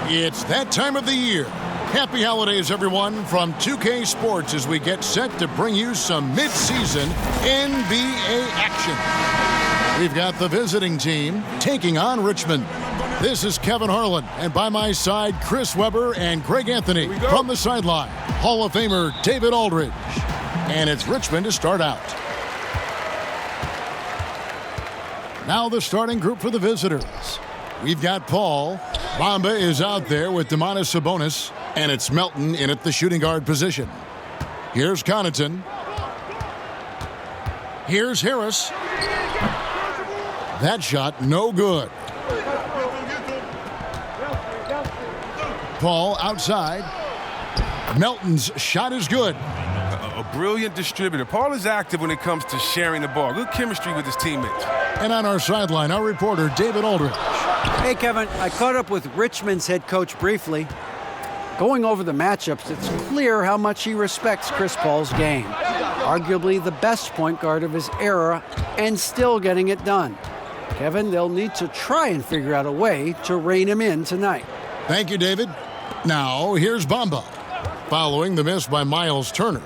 It's that time of the year. Happy holidays, everyone, from 2K Sports as we get set to bring you some mid-season NBA action. We've got the visiting team taking on Richmond. This is Kevin Harlan, and by my side, Chris Webber and Greg Anthony. From the sideline, Hall of Famer David Aldridge. And it's Richmond to start out. Now the starting group for the visitors. We've got Paul. Bamba is out there with Domantas Sabonis, and it's Melton in at the shooting guard position. Here's Connaughton. Here's Harris. That shot, no good. Paul outside. Melton's shot is good. A brilliant distributor. Paul is active when it comes to sharing the ball. Good chemistry with his teammates. And on our sideline, our reporter, David Aldridge. Hey, Kevin, I caught up with Richmond's head coach briefly. Going over the matchups, it's clear how much he respects Chris Paul's game. Arguably the best point guard of his era, and still getting it done. Kevin, they'll need to try and figure out a way to rein him in tonight. Thank you, David. Now, here's Bamba. Following the miss by Miles Turner.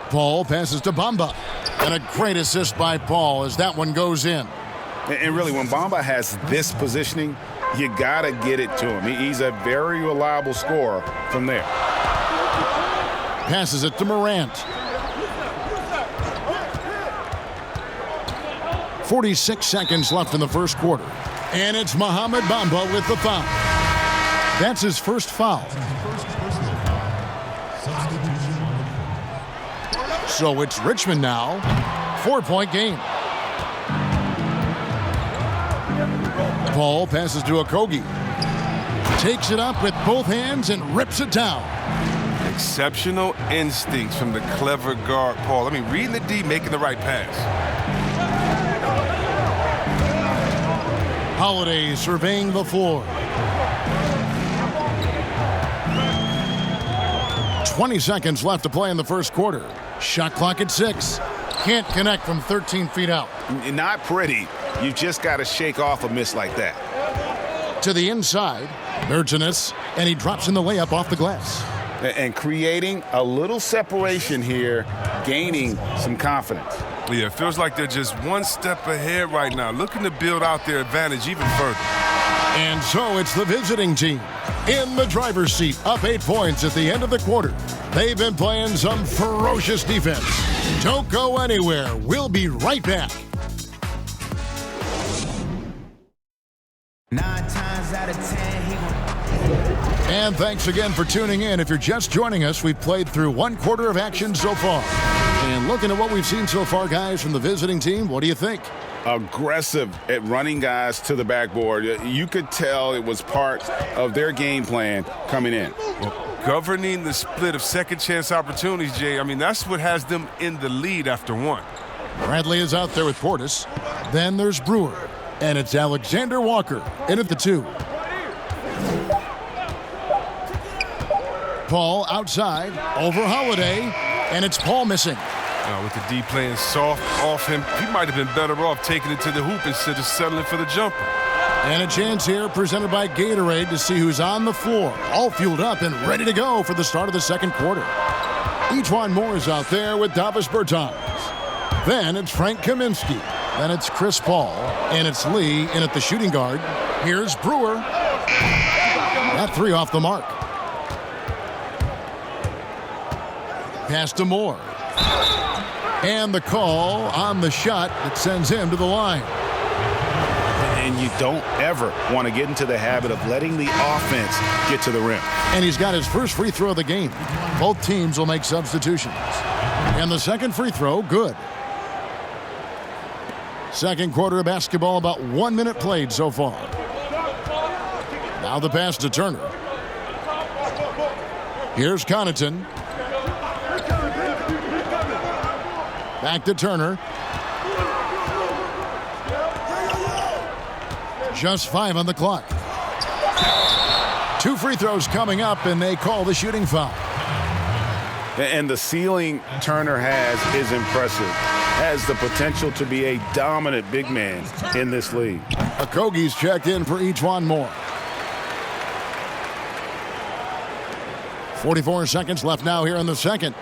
Paul passes to Bamba. And a great assist by Paul as that one goes in. And really, when Bamba has this positioning, you got to get it to him. He's a very reliable scorer from there. Passes it to Morant. 46 seconds left in the first quarter. And it's Mohamed Bamba with the foul. That's his first foul. So it's Richmond now. 4-point game. Paul passes to Okogie. Takes it up with both hands and rips it down. Exceptional instincts from the clever guard, Paul. I mean, reading the D, making the right pass. Holiday surveying the floor. 20 seconds left to play in the first quarter. Shot clock at 6. Can't connect from 13 feet out. Not pretty. You've just got to shake off a miss like that. To the inside, Burgenis, and he drops in the layup off the glass. And creating a little separation here, gaining some confidence. Yeah, it feels like they're just one step ahead right now, looking to build out their advantage even further. And so it's the visiting team in the driver's seat, up 8 points at the end of the quarter. They've been playing some ferocious defense. Don't go anywhere. We'll be right back. 9 times out of 10, he won. And thanks again for tuning in. If you're just joining us, we've played through 1 quarter of action so far. And looking at what we've seen so far, guys, from the visiting team, what do you think? Aggressive at running guys to the backboard. You could tell it was part of their game plan coming in. Well, governing the split of second chance opportunities, Jay, I mean, that's what has them in the lead after 1. Bradley is out there with Portis. Then there's Brewer. And it's Alexander Walker in at the 2. Paul outside, over Holiday, and it's Paul missing. With the D playing soft off him, he might have been better off taking it to the hoop instead of settling for the jumper. And a chance here presented by Gatorade to see who's on the floor, all fueled up and ready to go for the start of the second quarter. Ejuan Moore is out there with Davis Bertans. Then it's Frank Kaminsky. Then it's Chris Paul, and it's Lee in at the shooting guard. Here's Brewer. That 3 off the mark. Pass to Moore. And the call on the shot that sends him to the line. And you don't ever want to get into the habit of letting the offense get to the rim. And he's got his first free throw of the game. Both teams will make substitutions. And the second free throw, good. Second quarter of basketball, about 1 minute played so far. Now the pass to Turner. Here's Connaughton. Back to Turner. Just 5 on the clock. 2 free throws coming up, and they call the shooting foul. And the ceiling Turner has is impressive. Has the potential to be a dominant big man in this league. Okogie's checked in for Ejuan Moore. 44 seconds left now here in the second.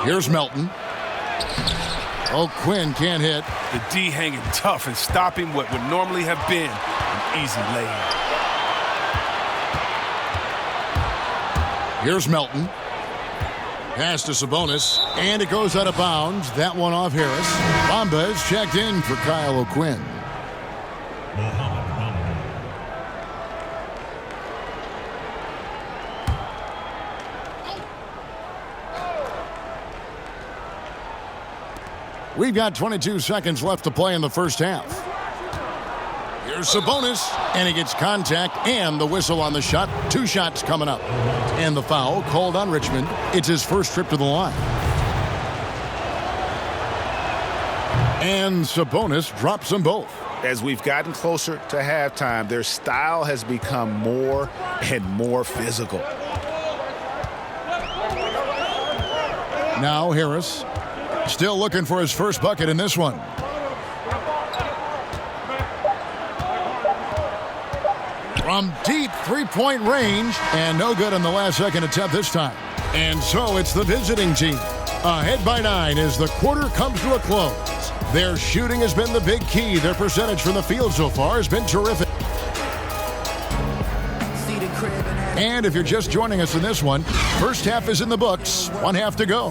Here's Melton. Quinn can't hit. The D hanging tough and stopping what would normally have been an easy layup. Here's Melton. Pass to Sabonis, and it goes out of bounds. That one off Harris. Bamba is checked in for Kyle O'Quinn. We've got 22 seconds left to play in the first half. Here's Sabonis, and he gets contact and the whistle on the shot. 2 shots coming up. And the foul called on Richmond. It's his first trip to the line. And Sabonis drops them both. As we've gotten closer to halftime, their style has become more and more physical. Now Harris, still looking for his first bucket in this one. From deep three-point range, and no good on the last second attempt this time. And so it's the visiting team. Ahead by 9 as the quarter comes to a close. Their shooting has been the big key. Their percentage from the field so far has been terrific. And if you're just joining us in this one, first half is in the books. 1 half to go.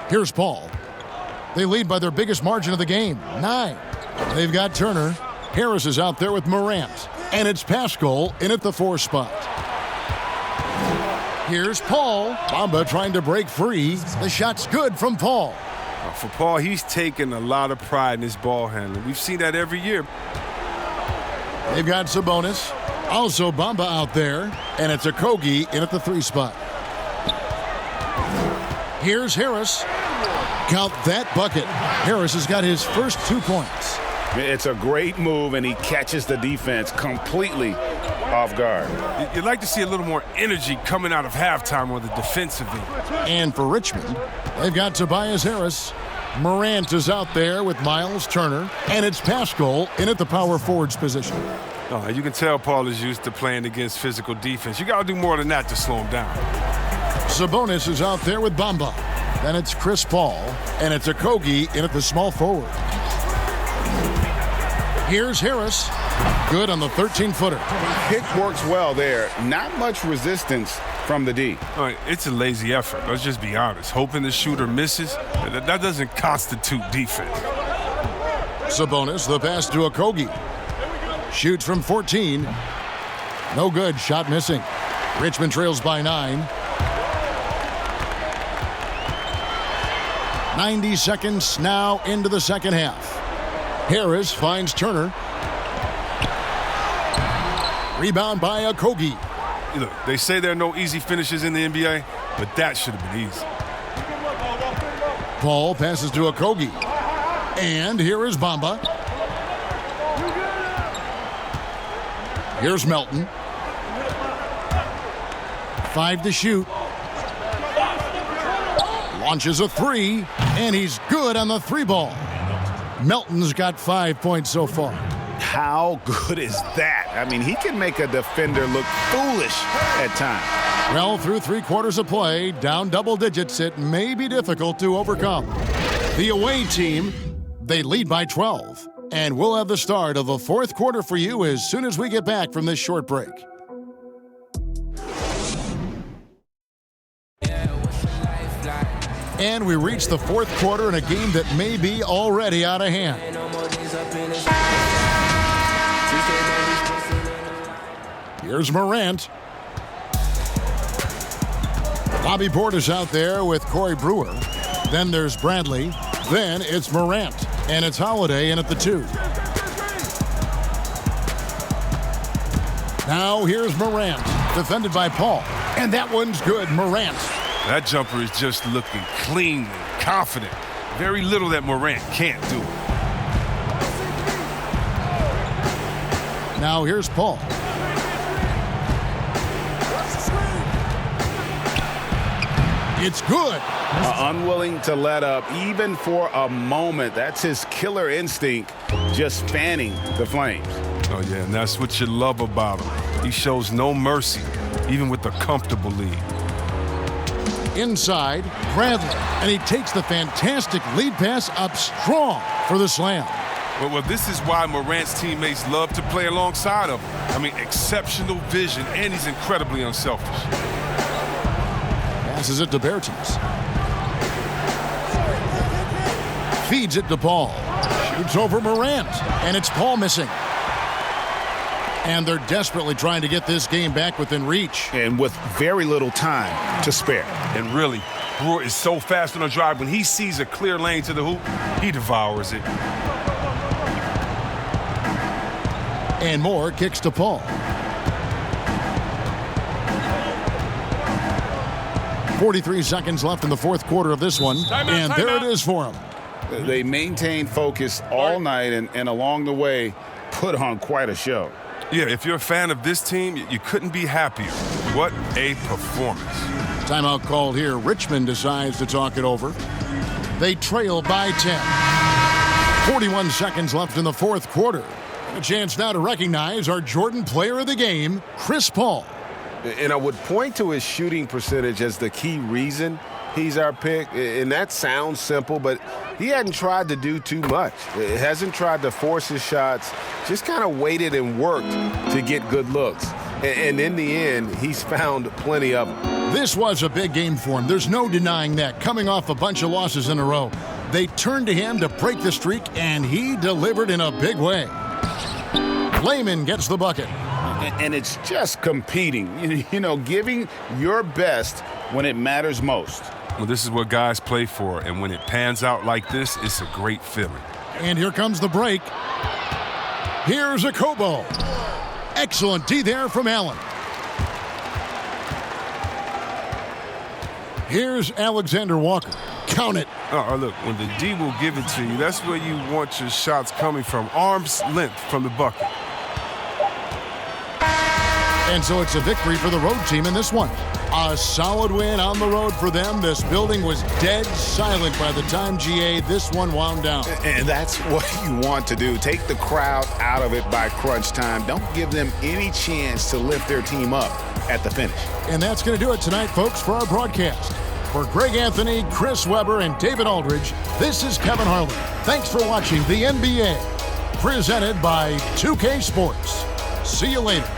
Here's Paul. They lead by their biggest margin of the game, 9. They've got Turner. Harris is out there with Morant. And it's Pascal in at the 4 spot. Here's Paul. Bamba trying to break free. The shot's good from Paul. For Paul, he's taken a lot of pride in his ball handling. We've seen that every year. They've got Sabonis. Also Bamba out there. And it's Okogie in at the 3 spot. Here's Harris. Count that bucket. Harris has got his first 2 points. It's a great move, and he catches the defense completely off guard. You'd like to see a little more energy coming out of halftime on the defensive end. And for Richmond, they've got Tobias Harris. Morant is out there with Miles Turner. And it's Pascal in at the power forwards position. Oh, you can tell Paul is used to playing against physical defense. You got to do more than that to slow him down. Sabonis is out there with Bamba. Then it's Chris Paul, and it's Okogie in at the small forward. Here's Harris. Good on the 13-footer. Pick works well there. Not much resistance from the D. All right, it's a lazy effort. Let's just be honest. Hoping the shooter misses, that doesn't constitute defense. Sabonis, the pass to Okogie. Shoots from 14. No good. Shot missing. Richmond trails by 9. 90 seconds now into the second half. Harris finds Turner. Rebound by Okogie. Look, they say there are no easy finishes in the NBA, but that should have been easy. Paul passes to Okogie. And here is Bamba. Here's Melton. 5 to shoot. Launches a 3, and he's good on the 3 ball. Melton's got 5 points so far. How good is that? I mean, he can make a defender look foolish at times. Well, through 3 quarters of play, down double digits, it may be difficult to overcome. The away team, they lead by 12. And we'll have the start of the 4th quarter for you as soon as we get back from this short break. And we reach the 4th quarter in a game that may be already out of hand. Here's Morant. Bobby Portis out there with Corey Brewer. Then there's Bradley. Then it's Morant. And it's Holiday in at the 2. Now here's Morant. Defended by Paul. And that one's good. Morant. That jumper is just looking clean and confident. Very little that Morant can't do. Now here's Paul. It's good. Unwilling to let up even for a moment. That's his killer instinct, just fanning the flames. Oh, yeah, and that's what you love about him. He shows no mercy, even with a comfortable lead. Inside, Bradley, and he takes the fantastic lead pass up strong for the slam. Well, this is why Morant's teammates love to play alongside of him. I mean, exceptional vision, and he's incredibly unselfish. Passes it to Bertens. Feeds it to Paul. Shoots over Morant, and it's Paul missing. And they're desperately trying to get this game back within reach. And with very little time to spare. And really, Brewer is so fast on the drive. When he sees a clear lane to the hoop, he devours it. And Moore kicks to Paul. .43 seconds left in the fourth quarter of this one. And there it is for him. They maintained focus all night and along the way put on quite a show. Yeah, if you're a fan of this team, you couldn't be happier. What a performance. Timeout called here. Richmond decides to talk it over. They trail by 10. 41 seconds left in the fourth quarter. A chance now to recognize our Jordan player of the game, Chris Paul. And I would point to his shooting percentage as the key reason he's our pick. And that sounds simple, but he hadn't tried to do too much. He hasn't tried to force his shots, just kind of waited and worked to get good looks. And in the end, he's found plenty of them. This was a big game for him. There's no denying that. Coming off a bunch of losses in a row, they turned to him to break the streak, and he delivered in a big way. Layman gets the bucket. And it's just competing, giving your best when it matters most. Well, this is what guys play for, and when it pans out like this, it's a great feeling. And here comes the break. Here's a Kobo. Excellent D there from Allen. Here's Alexander Walker. Count it. Oh, look, when the D will give it to you, that's where you want your shots coming from. Arm's length from the bucket. And so it's a victory for the road team in this one. A solid win on the road for them. This building was dead silent by the time this one wound down. And that's what you want to do. Take the crowd out of it by crunch time. Don't give them any chance to lift their team up at the finish. And that's going to do it tonight, folks, for our broadcast. For Greg Anthony, Chris Webber, and David Aldridge, this is Kevin Harlan. Thanks for watching the NBA, presented by 2K Sports. See you later.